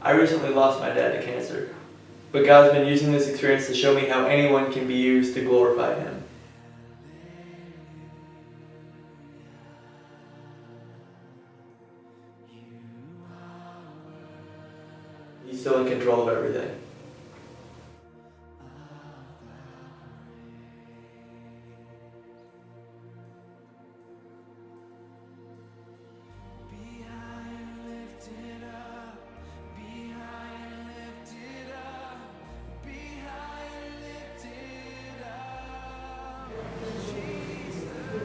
I recently lost my dad to cancer, but God's been using this experience to show me how anyone can be used to glorify Him. He's still in control of everything.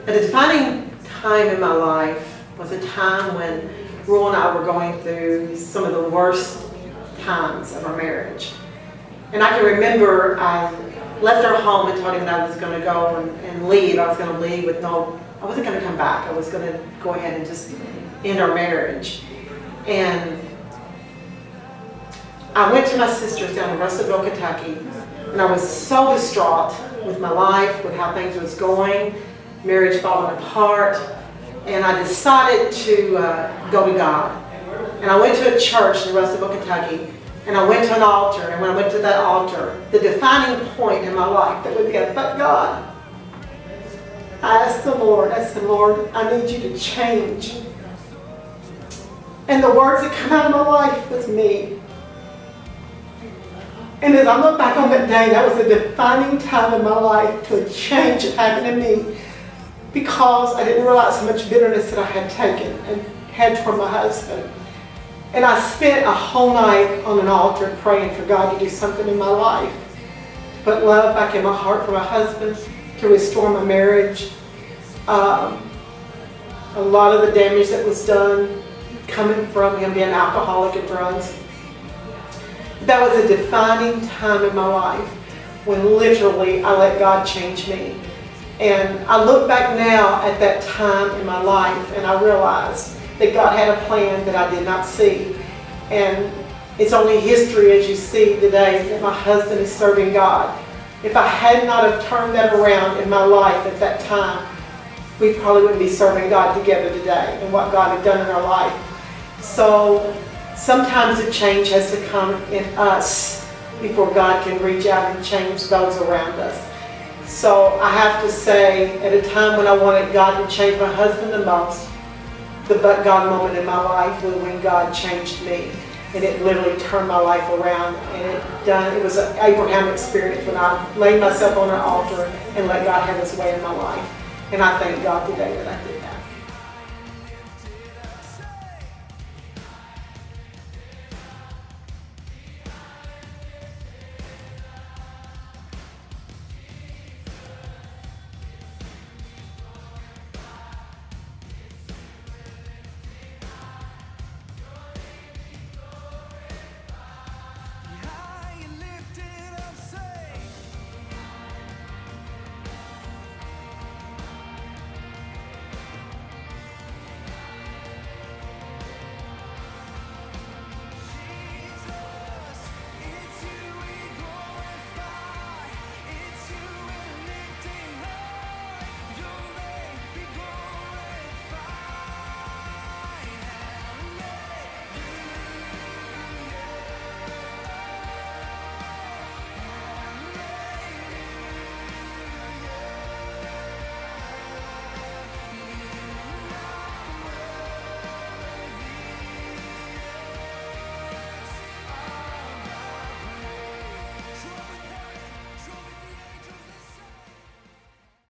A defining time in my life was a time when Roy and I were going through some of the worst times of our marriage. And I can remember I left our home and told him that I was going to go and leave. I was going to leave with I wasn't going to come back. I was going to go ahead and just end our marriage. And I went to my sister's down in Russellville, Kentucky, and I was so distraught with my life, with how things was going, marriage falling apart, and I decided to go to God. And I went to a church in Russellville, Kentucky, and I went to an altar, and when I went to that altar, the defining point in my life that would be, but God, I said, Lord, I need you to change. And the words that come out of my life was me. And as I look back on that day, that was a defining time in my life to a change that happened in me, because I didn't realize how much bitterness that I had taken and had toward my husband. And I spent a whole night on an altar praying for God to do something in my life, to put love back in my heart for my husband, to restore my marriage. A lot of the damage that was done coming from him being alcoholic and drugs. That was a defining time in my life when literally I let God change me. And I look back now at that time in my life and I realized that God had a plan that I did not see. And it's only history, as you see today, that my husband is serving God. If I had not have turned that around in my life at that time, we probably wouldn't be serving God together today and what God had done in our life. So sometimes the change has to come in us before God can reach out and change those around us. So I have to say, at a time when I wanted God to change my husband the most, the but God moment in my life was when God changed me. And it literally turned my life around. And it was an Abraham experience when I laid myself on an altar and let God have His way in my life. And I thank God today that I did.